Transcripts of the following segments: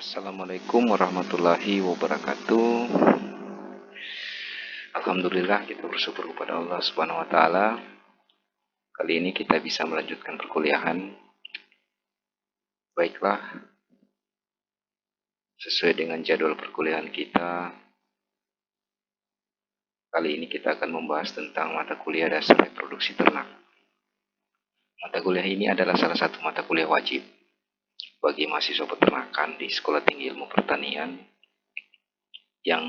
Assalamualaikum warahmatullahi wabarakatuh. Alhamdulillah, kita bersyukur kepada Allah Subhanahu wa taala. Kali ini kita bisa melanjutkan perkuliahan. Baiklah, sesuai dengan jadwal perkuliahan kita, kali ini kita akan membahas tentang mata kuliah dasar reproduksi ternak. Mata kuliah ini adalah salah satu mata kuliah wajib bagi mahasiswa peternakan di Sekolah Tinggi Ilmu Pertanian yang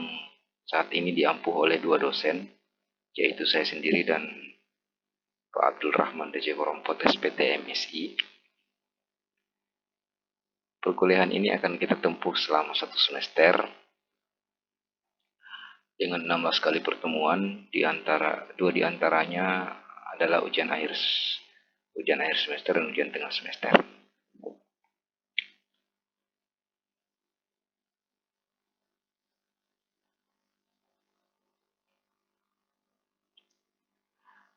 saat ini diampuh oleh dua dosen, yaitu saya sendiri dan Pak Abdul Rahman DJ Korompot SPT MSI. Perkuliahan ini akan kita tempuh selama 1 semester dengan 16 kali pertemuan, dua diantaranya adalah ujian akhir semester dan ujian tengah semester.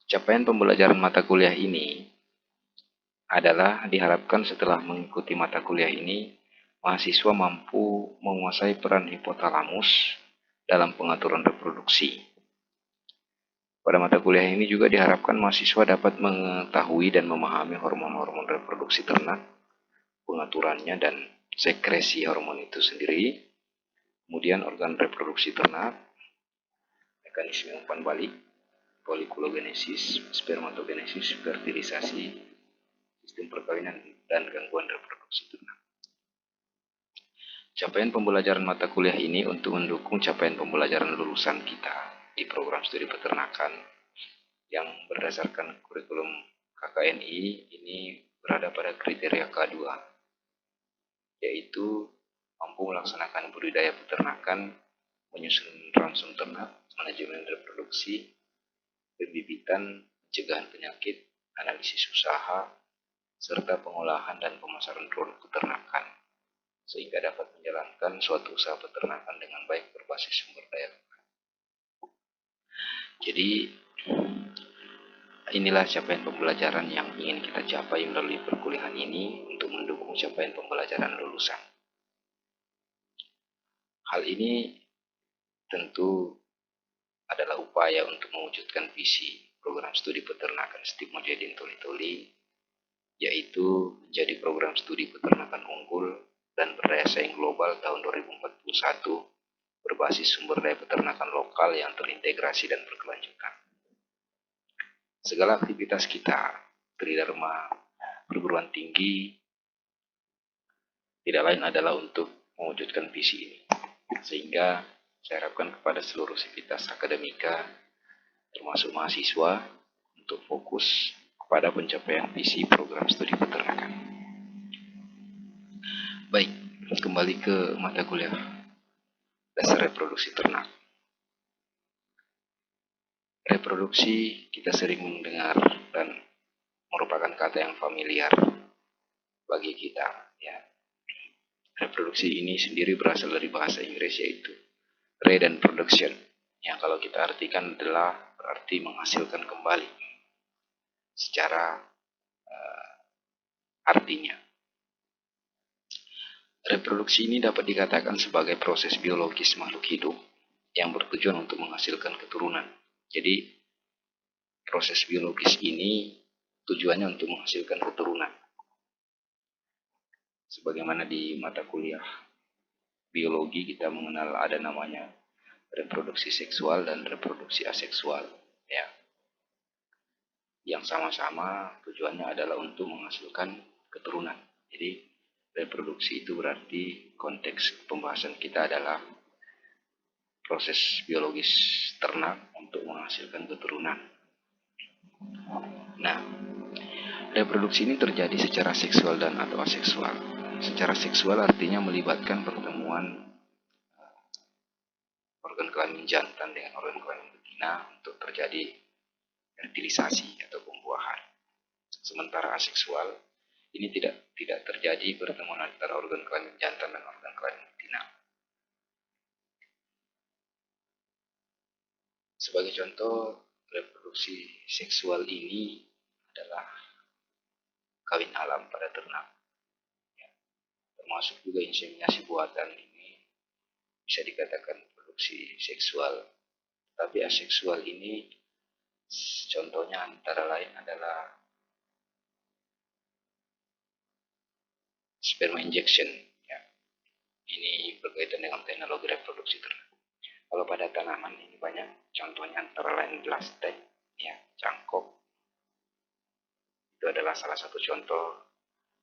Capaian pembelajaran mata kuliah ini adalah diharapkan setelah mengikuti mata kuliah ini, mahasiswa mampu menguasai peran hipotalamus dalam pengaturan reproduksi. Pada mata kuliah ini juga diharapkan mahasiswa dapat mengetahui dan memahami hormon-hormon reproduksi ternak, pengaturannya dan sekresi hormon itu sendiri, kemudian organ reproduksi ternak, mekanisme umpan balik, folikulogenesis, spermatogenesis, fertilisasi, sistem perkawinan, dan gangguan reproduksi ternak. Capaian pembelajaran mata kuliah ini untuk mendukung capaian pembelajaran lulusan kita di program studi peternakan yang berdasarkan kurikulum KKNI ini berada pada kriteria K2, yaitu mampu melaksanakan budidaya peternakan, menyusun ransum ternak, manajemen reproduksi, pembibitan, pencegahan penyakit, analisis usaha, serta pengolahan dan pemasaran produk peternakan, sehingga dapat menjalankan suatu usaha peternakan dengan baik berbasis sumber daya. Jadi, inilah capaian pembelajaran yang ingin kita capai melalui perkuliahan ini untuk mendukung capaian pembelajaran lulusan. Hal ini tentu adalah upaya untuk mewujudkan visi program studi peternakan STIP Mujahidin Toli-Toli, yaitu menjadi program studi peternakan unggul dan berdaya saing global tahun 2041 berbasis sumber daya peternakan lokal yang terintegrasi dan berkelanjutan. Segala aktivitas kita, Tridharma perguruan tinggi, tidak lain adalah untuk mewujudkan visi ini. Sehingga saya harapkan kepada seluruh sivitas akademika, termasuk mahasiswa, untuk fokus kepada pencapaian visi program studi peternakan. Baik, kembali ke mata kuliah dasar reproduksi ternak. Reproduksi kita sering mendengar dan merupakan kata yang familiar bagi kita, ya. Reproduksi ini sendiri berasal dari bahasa Inggris, yaitu re dan production, yang kalau kita artikan adalah berarti menghasilkan kembali secara artinya. Reproduksi ini dapat dikatakan sebagai proses biologis makhluk hidup yang bertujuan untuk menghasilkan keturunan. Jadi, proses biologis ini tujuannya untuk menghasilkan keturunan. Sebagaimana di mata kuliah biologi kita mengenal ada namanya reproduksi seksual dan reproduksi aseksual, ya. Yang sama-sama tujuannya adalah untuk menghasilkan keturunan. Jadi reproduksi itu berarti konteks pembahasan kita adalah proses biologis ternak untuk menghasilkan keturunan. Nah, reproduksi ini terjadi secara seksual dan atau aseksual. Secara seksual artinya melibatkan pertemuan organ kelamin jantan dengan organ kelamin betina untuk terjadi fertilisasi atau pembuahan. Sementara aseksual ini tidak terjadi pertemuan antara organ kelamin jantan dan organ kelamin betina. Sebagai contoh, reproduksi seksual ini adalah kawin alam pada ternak. termasuk juga inseminasi buatan ini bisa dikatakan reproduksi seksual. Tapi aseksual ini contohnya antara lain adalah sperma injection. Ya. Ini berkaitan dengan teknologi reproduksi ternak. Kalau pada tanaman ini banyak contohnya antara lain plastik, ya, cangkok. Itu adalah salah satu contoh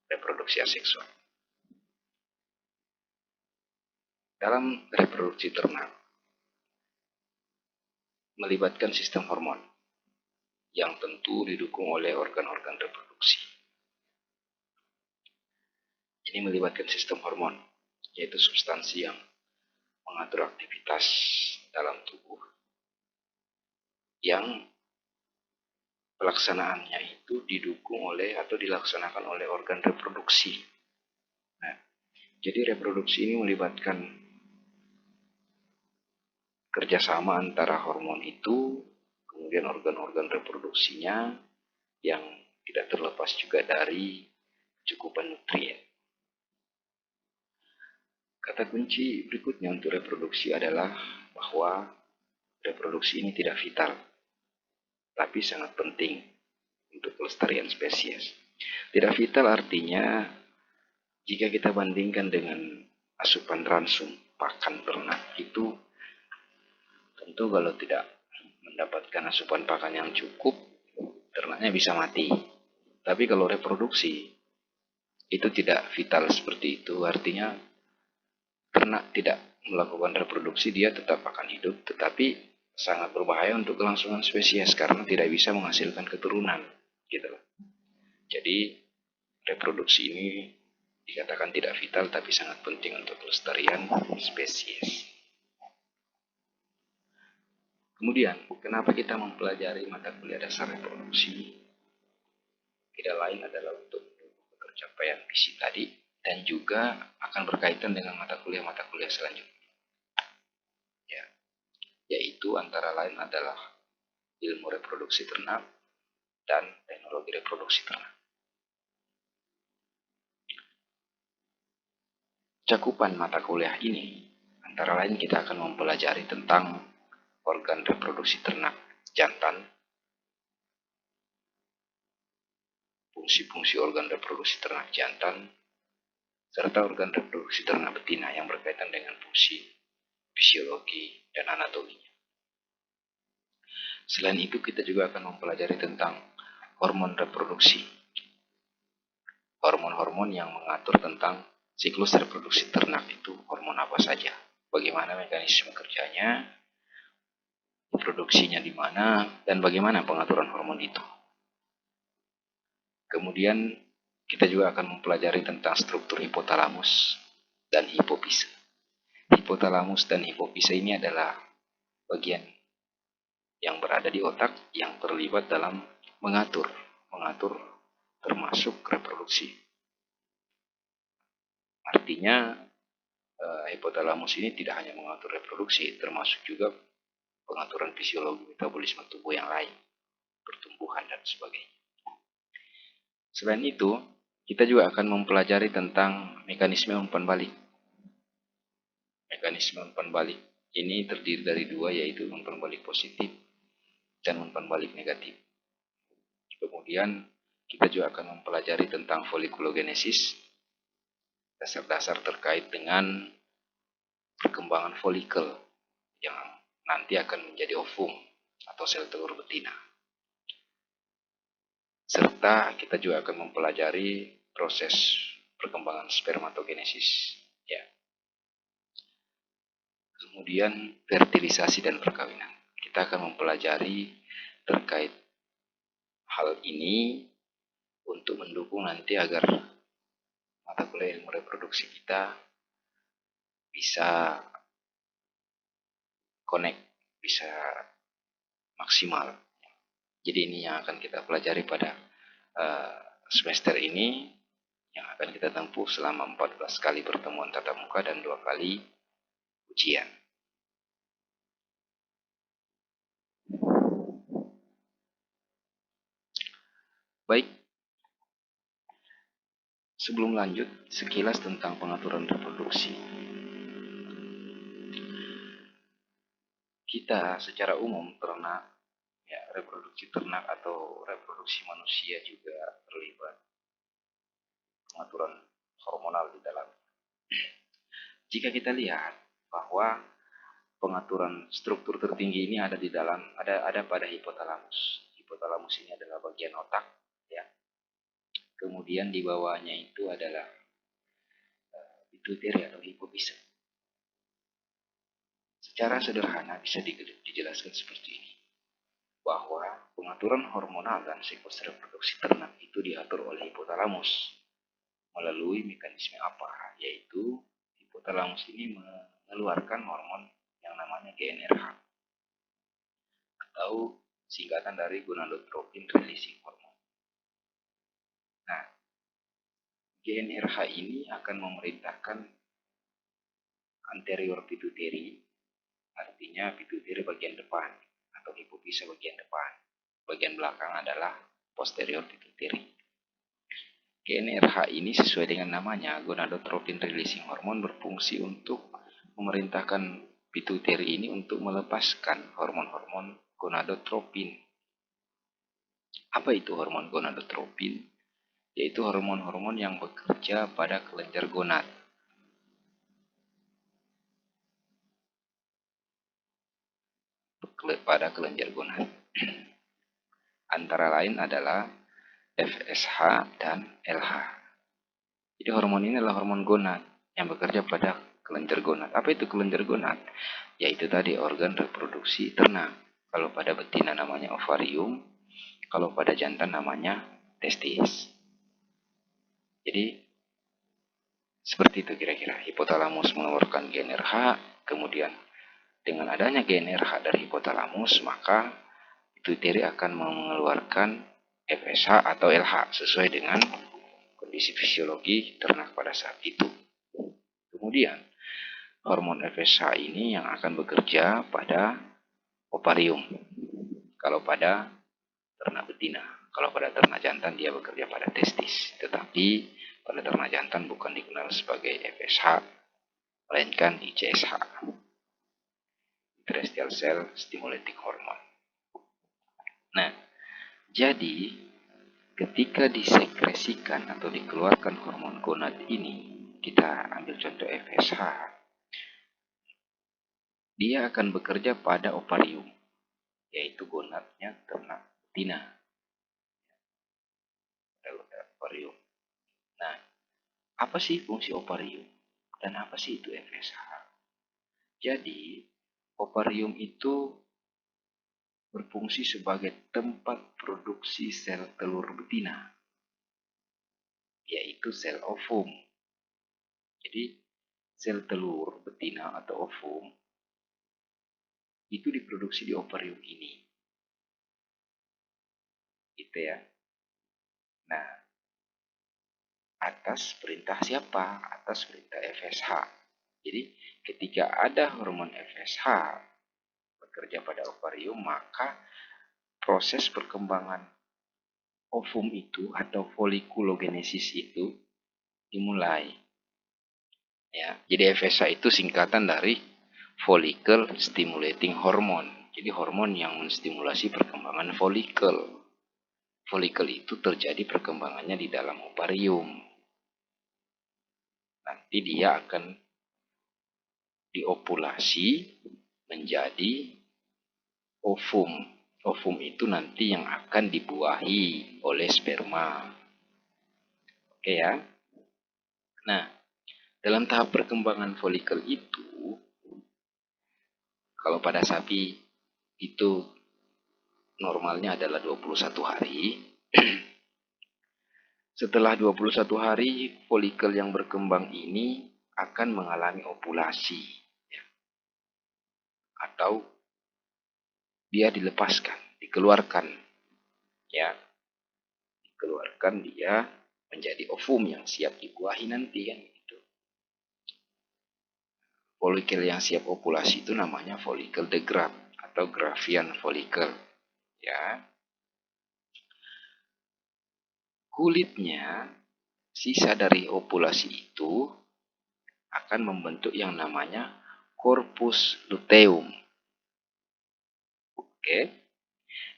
reproduksi aseksual. Dalam reproduksi ternak melibatkan sistem hormon yang tentu didukung oleh organ-organ reproduksi. Ini melibatkan sistem hormon, yaitu substansi yang mengatur aktivitas dalam tubuh yang pelaksanaannya itu didukung oleh atau dilaksanakan oleh organ reproduksi. Nah, jadi reproduksi ini melibatkan kerjasama antara hormon itu, kemudian organ-organ reproduksinya yang tidak terlepas juga dari kecukupan nutrien. Kata kunci berikutnya untuk reproduksi adalah bahwa reproduksi ini tidak vital, tapi sangat penting untuk kelestarian spesies. Tidak vital artinya jika kita bandingkan dengan asupan ransum pakan ternak itu, tentu kalau tidak mendapatkan asupan pakan yang cukup, ternaknya bisa mati. Tapi kalau reproduksi itu tidak vital seperti itu, artinya ternak tidak melakukan reproduksi, dia tetap akan hidup, tetapi sangat berbahaya untuk kelangsungan spesies karena tidak bisa menghasilkan keturunan, gitu. Jadi reproduksi ini dikatakan tidak vital tapi sangat penting untuk kelestarian spesies. Kemudian, kenapa kita mempelajari mata kuliah dasar reproduksi? Tidak lain adalah untuk tercapaian visi tadi dan juga akan berkaitan dengan mata kuliah selanjutnya. Ya, yaitu antara lain adalah ilmu reproduksi ternak dan teknologi reproduksi ternak. Cakupan mata kuliah ini antara lain kita akan mempelajari tentang organ reproduksi ternak jantan, fungsi-fungsi organ reproduksi ternak jantan, serta organ reproduksi ternak betina yang berkaitan dengan fungsi, fisiologi, dan anatominya. Selain itu, kita juga akan mempelajari tentang hormon reproduksi. Hormon-hormon yang mengatur tentang siklus reproduksi ternak itu hormon apa saja, bagaimana mekanisme kerjanya, produksinya di mana, dan bagaimana pengaturan hormon itu. Kemudian kita juga akan mempelajari tentang struktur hipotalamus dan hipofise. Hipotalamus dan hipofise ini adalah bagian yang berada di otak yang terlibat dalam mengatur termasuk reproduksi. Artinya hipotalamus ini tidak hanya mengatur reproduksi, termasuk juga pengaturan fisiologi metabolisme tubuh yang lain, pertumbuhan dan sebagainya. Selain itu, kita juga akan mempelajari tentang mekanisme umpan balik. Mekanisme umpan balik ini terdiri dari dua, yaitu umpan balik positif dan umpan balik negatif. Kemudian kita juga akan mempelajari tentang folikulogenesis, dasar-dasar terkait dengan perkembangan folikel yang nanti akan menjadi ovum atau sel telur betina. Serta kita juga akan mempelajari proses perkembangan spermatogenesis. Ya. Kemudian fertilisasi dan perkawinan. Kita akan mempelajari terkait hal ini untuk mendukung nanti agar mata kuliah ilmu reproduksi kita bisa connect, bisa maksimal. Jadi ini yang akan kita pelajari pada semester ini, yang akan kita tempuh selama 14 kali pertemuan tatap muka dan 2 kali ujian. Baik, Sebelum lanjut, sekilas tentang pengaturan reproduksi. Kita secara umum ternak, ya, reproduksi ternak atau reproduksi manusia juga terlibat pengaturan hormonal di dalam. Jika kita lihat bahwa pengaturan struktur tertinggi ini ada di dalam ada pada hipotalamus. Hipotalamus ini adalah bagian otak, ya. Kemudian di bawahnya itu adalah pituitari atau hipofise. Secara sederhana bisa dijelaskan seperti ini, bahwa pengaturan hormonal dan siklus reproduksi ternak itu diatur oleh hipotalamus melalui mekanisme apa? Yaitu hipotalamus ini mengeluarkan hormon yang namanya GnRH atau singkatan dari gonadotropin releasing hormone. Nah, GnRH ini akan memerintahkan anterior pituitary, artinya pituitary bagian depan atau hipofise bagian depan. Bagian belakang adalah posterior pituitary. GnRH ini sesuai dengan namanya, gonadotropin releasing hormone, berfungsi untuk memerintahkan pituitary ini untuk melepaskan hormon-hormon gonadotropin. Apa itu hormon gonadotropin? Yaitu hormon-hormon yang bekerja pada kelenjar gonad. Pada kelenjar gonad. Antara lain adalah FSH dan LH. Jadi hormon ini adalah hormon gonad yang bekerja pada kelenjar gonad. Apa itu kelenjar gonad? Yaitu tadi organ reproduksi ternak. Kalau pada betina namanya ovarium, kalau pada jantan namanya testis. Jadi seperti itu kira-kira. Hipotalamus mengeluarkan GnRH, kemudian dengan adanya GnRH dari hipotalamus, maka pituitary akan mengeluarkan FSH atau LH sesuai dengan kondisi fisiologi ternak pada saat itu. Kemudian hormon FSH ini yang akan bekerja pada ovarium. Kalau pada ternak betina, kalau pada ternak jantan dia bekerja pada testis. Tetapi pada ternak jantan bukan dikenal sebagai FSH, melainkan ICSH, terrestrial cell stimulating hormone. Nah, jadi ketika disekresikan atau dikeluarkan hormon gonad ini, kita ambil contoh FSH, dia akan bekerja pada ovarium, yaitu gonadnya ternak betina. Ovarium. Nah, apa sih fungsi ovarium? Dan apa sih itu FSH? Jadi, ovarium itu berfungsi sebagai tempat produksi sel telur betina, yaitu sel ovum. Jadi, sel telur betina atau ovum itu diproduksi di ovarium ini. Gitu ya. Nah, atas perintah siapa? Atas perintah FSH. Jadi, ketika ada hormon FSH bekerja pada ovarium, maka proses perkembangan ovum itu atau folikulogenesis itu dimulai. Ya, jadi FSH itu singkatan dari follicle stimulating hormone. Jadi hormon yang menstimulasi perkembangan folikel. Folikel itu terjadi perkembangannya di dalam ovarium. Nanti dia akan diopulasi menjadi ovum. Ovum itu nanti yang akan dibuahi oleh sperma. Oke ya. Nah, dalam tahap perkembangan folikel itu, kalau pada sapi itu normalnya adalah 21 hari. Setelah 21 hari, folikel yang berkembang ini akan mengalami ovulasi. Ya. Atau dia dilepaskan, dikeluarkan. Ya. Dikeluarkan dia menjadi ovum yang siap dibuahi nanti kan gitu. Folikel yang siap ovulasi itu namanya folikel de Graaf atau Graafian folikel. Ya. Kulitnya sisa dari ovulasi itu akan membentuk yang namanya corpus luteum. Oke.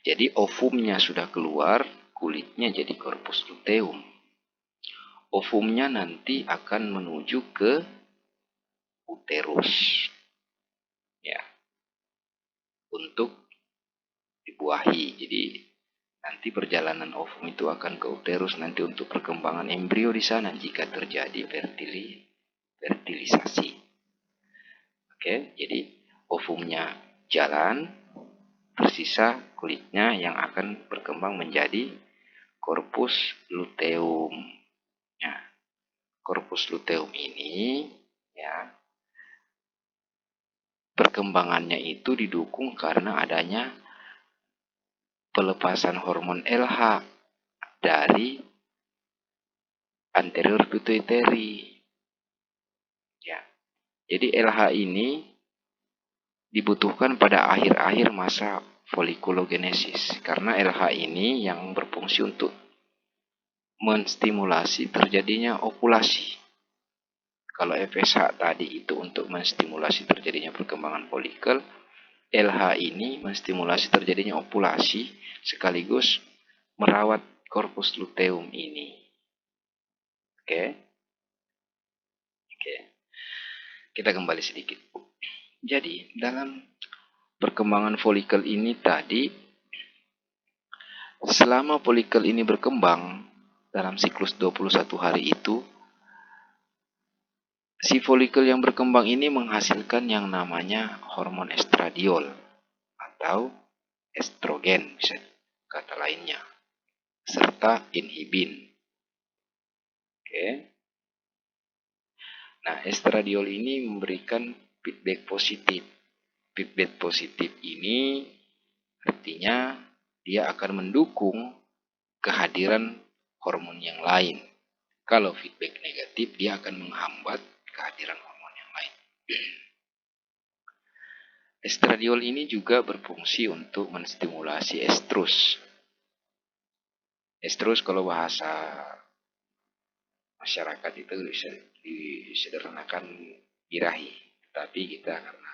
Jadi ovumnya sudah keluar, kulitnya jadi corpus luteum. Ovumnya nanti akan menuju ke uterus. Ya, untuk dibuahi. Jadi nanti perjalanan ovum itu akan ke uterus nanti untuk perkembangan embrio di sana jika terjadi fertilisasi. Oke, jadi ovumnya jalan, tersisa kulitnya yang akan berkembang menjadi corpus luteum. Ya, corpus luteum ini ya perkembangannya itu didukung karena adanya pelepasan hormon LH dari anterior pituitary. Ya. Jadi LH ini dibutuhkan pada akhir-akhir masa folikulogenesis karena LH ini yang berfungsi untuk menstimulasi terjadinya ovulasi. Kalau FSH tadi itu untuk menstimulasi terjadinya perkembangan folikel, LH ini menstimulasi terjadinya ovulasi sekaligus merawat corpus luteum ini. Oke. Kita kembali sedikit. Jadi, dalam perkembangan folikel ini tadi, selama folikel ini berkembang dalam siklus 21 hari itu, si folikel yang berkembang ini menghasilkan yang namanya hormon estradiol atau estrogen, bisa kata lainnya, serta inhibin. Oke. Nah, estradiol ini memberikan feedback positif. Feedback positif ini artinya dia akan mendukung kehadiran hormon yang lain. Kalau feedback negatif, dia akan menghambat kehadiran hormon yang lain. Estradiol ini juga berfungsi untuk menstimulasi estrus. Estrus kalau bahasa masyarakat itu bisa disederhanakan birahi. Tapi kita karena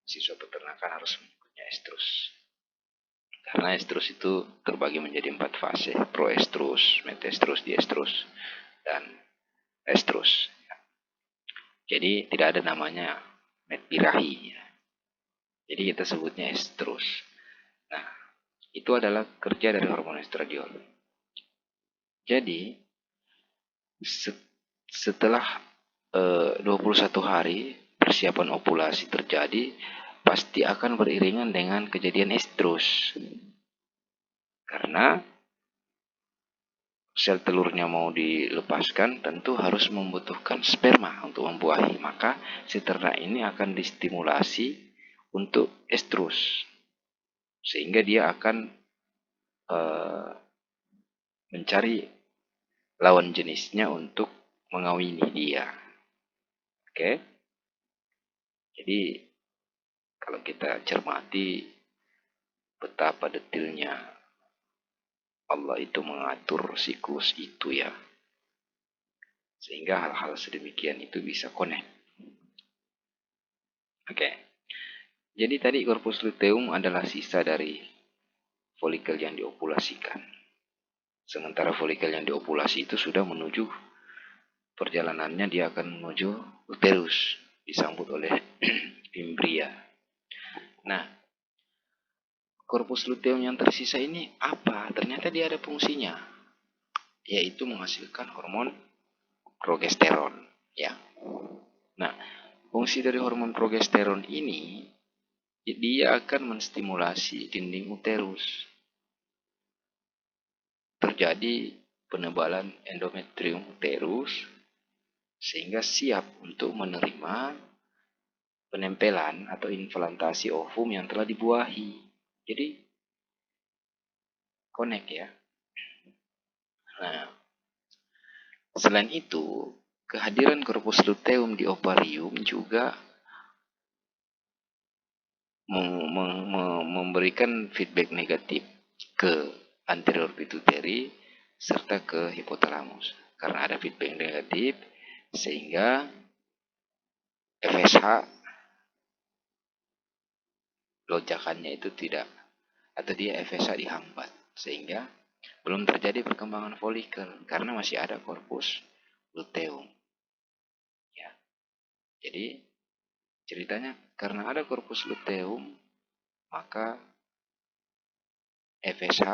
siswa peternakan harus menyebutnya estrus. Karena estrus itu terbagi menjadi 4 fase, proestrus, metestrus, diestrus, dan estrus. Jadi tidak ada namanya birahi. Jadi kita sebutnya estrus. Nah, itu adalah kerja dari hormon estradiol. Jadi setelah 21 hari persiapan ovulasi terjadi, pasti akan beriringan dengan kejadian estrus. Karena sel telurnya mau dilepaskan, tentu harus membutuhkan sperma untuk membuahi. Maka si ternak ini akan distimulasi untuk estrus. Sehingga dia akan mencari lawan jenisnya untuk mengawini dia. Oke? Jadi, kalau kita cermati betapa detailnya Allah itu mengatur siklus itu ya. Sehingga hal-hal sedemikian itu bisa connect. Oke. Jadi tadi corpus luteum adalah sisa dari folikel yang diovulasikan. Sementara folikel yang diovulasi itu sudah menuju perjalanannya, dia akan menuju uterus, disambut oleh embria. Nah, corpus luteum yang tersisa ini apa? Ternyata dia ada fungsinya, yaitu menghasilkan hormon progesteron. Ya. Nah, fungsi dari hormon progesteron ini, dia akan menstimulasi dinding uterus. Terjadi penebalan endometrium uterus, sehingga siap untuk menerima penempelan atau implantasi ovum yang telah dibuahi. Jadi, connect ya. Nah, selain itu, kehadiran corpus luteum di ovarium juga memberikan feedback negatif ke anterior pituitary serta ke hipotalamus. karena ada feedback negatif, sehingga FSH lonjakannya itu tidak, atau dia FSH dihambat, sehingga belum terjadi perkembangan folikel karena masih ada korpus luteum. Ya. Jadi ceritanya karena ada korpus luteum, maka FSH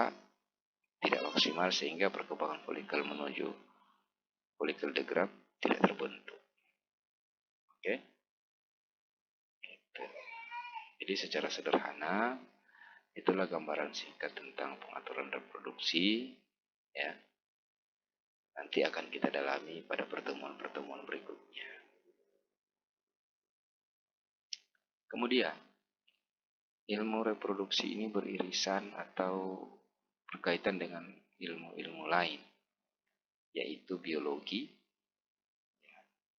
tidak maksimal sehingga perkembangan folikel menuju folikel degrad tidak terbentuk. Oke. Gitu. Jadi secara sederhana itulah gambaran singkat tentang pengaturan reproduksi, ya. Nanti akan kita dalami pada pertemuan-pertemuan berikutnya. Kemudian, ilmu reproduksi ini beririsan atau berkaitan dengan ilmu-ilmu lain, yaitu biologi,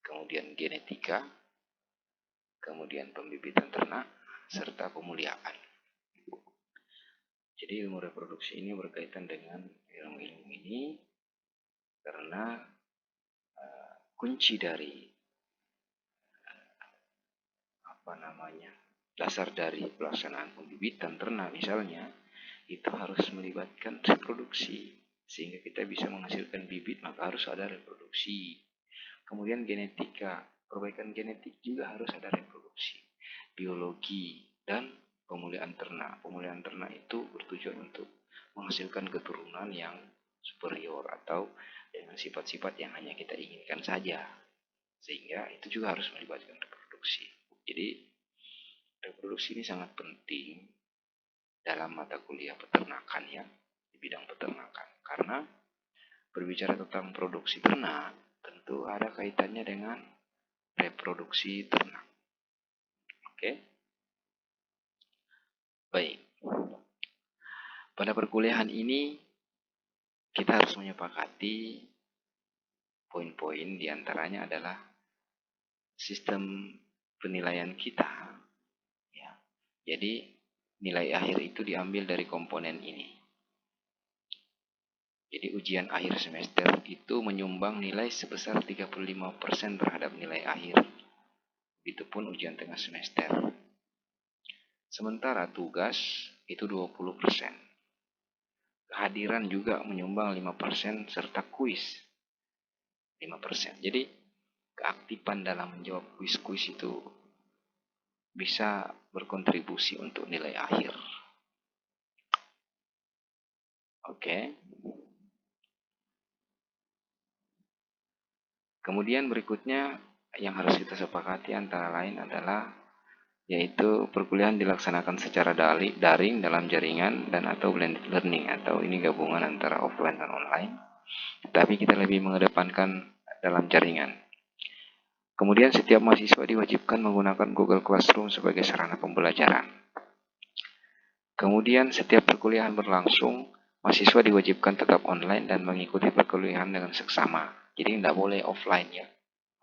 kemudian genetika, kemudian pembibitan ternak, serta pemuliaan. Jadi ilmu reproduksi ini berkaitan dengan ilmu-ilmu ini karena kunci dari dasar dari pelaksanaan pembibitan ternak misalnya itu harus melibatkan reproduksi, sehingga kita bisa menghasilkan bibit maka harus ada reproduksi. Kemudian genetika, perbaikan genetik juga harus ada reproduksi. Biologi dan pemulihan ternak. Pemulihan ternak itu bertujuan untuk menghasilkan keturunan yang superior atau dengan sifat-sifat yang hanya kita inginkan saja. Sehingga itu juga harus melibatkan reproduksi. Jadi reproduksi ini sangat penting dalam mata kuliah peternakan, ya, di bidang peternakan. Karena berbicara tentang produksi ternak tentu ada kaitannya dengan reproduksi ternak. Oke. Baik. Pada perkuliahan ini kita harus menyepakati poin-poin, diantaranya adalah sistem penilaian kita. Ya. Jadi nilai akhir itu diambil dari komponen ini. Jadi ujian akhir semester itu menyumbang nilai sebesar 35% terhadap nilai akhir. Begitupun ujian tengah semester. Sementara tugas itu 20%. Kehadiran juga menyumbang 5% serta kuis 5%. Jadi keaktifan dalam menjawab kuis-kuis itu bisa berkontribusi untuk nilai akhir. Oke. Kemudian berikutnya yang harus kita sepakati antara lain adalah yaitu perkuliahan dilaksanakan secara daring dalam jaringan dan atau blended learning, atau ini gabungan antara offline dan online. Tapi kita lebih mengedepankan dalam jaringan. Kemudian setiap mahasiswa diwajibkan menggunakan Google Classroom sebagai sarana pembelajaran. Kemudian setiap perkuliahan berlangsung, mahasiswa diwajibkan tetap online dan mengikuti perkuliahan dengan seksama. Jadi tidak boleh offline, ya.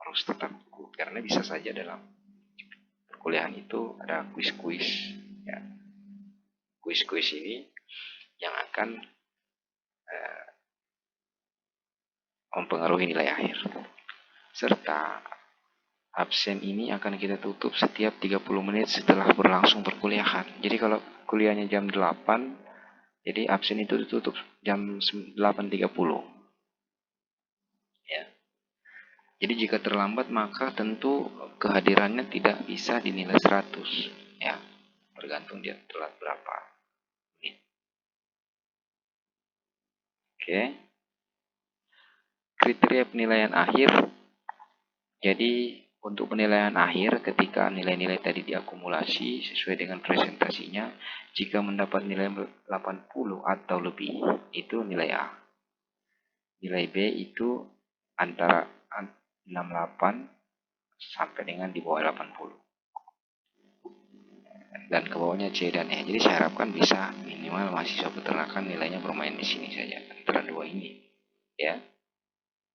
Harus tetap ikut, karena bisa saja dalam perkuliahan itu ada kuis-kuis. Ya. Kuis-kuis ini yang akan mempengaruhi nilai akhir. Serta absen ini akan kita tutup setiap 30 menit setelah berlangsung perkuliahan. Jadi kalau kuliahnya jam 8, jadi absen itu ditutup jam 8.30. Ya. Jadi jika terlambat maka tentu kehadirannya tidak bisa dinilai 100. Ya. Tergantung dia telat berapa menit. Oke. Kriteria penilaian akhir. Jadi untuk penilaian akhir ketika nilai-nilai tadi diakumulasi sesuai dengan presentasinya, jika mendapat nilai 80 atau lebih, itu nilai A. Nilai B itu antara 68 sampai dengan di bawah 80. Dan ke bawahnya C dan E. Jadi saya harapkan bisa minimal mahasiswa peternakan nilainya bermain di sini saja, antara dua ini. Ya.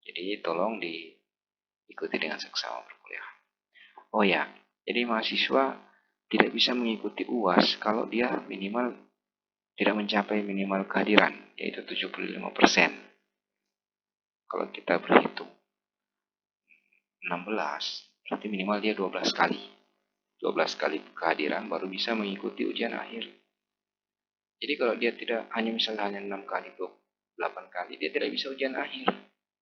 Jadi tolong diikuti dengan seksama perkuliahan. Oh ya, jadi mahasiswa tidak bisa mengikuti UAS kalau dia minimal tidak mencapai minimal kehadiran, yaitu 75%. Kalau kita berhitung 16, berarti minimal dia 12 kali. 12 kali kehadiran baru bisa mengikuti ujian akhir. Jadi kalau dia tidak hanya misalnya hanya 6 kali, 8 kali, dia tidak bisa ujian akhir.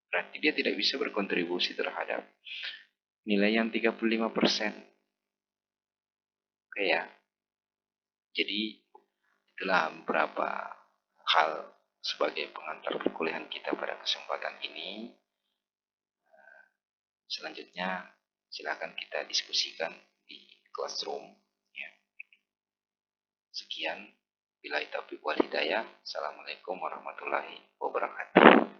Berarti dia tidak bisa berkontribusi terhadap nilai yang 35%. Oke ya. Jadi itulah beberapa hal sebagai pengantar perkuliahan kita pada kesempatan ini. Selanjutnya silakan kita diskusikan di classroom. Ya. Sekian. Billahi taufiq wal hidayah. Assalamualaikum warahmatullahi wabarakatuh.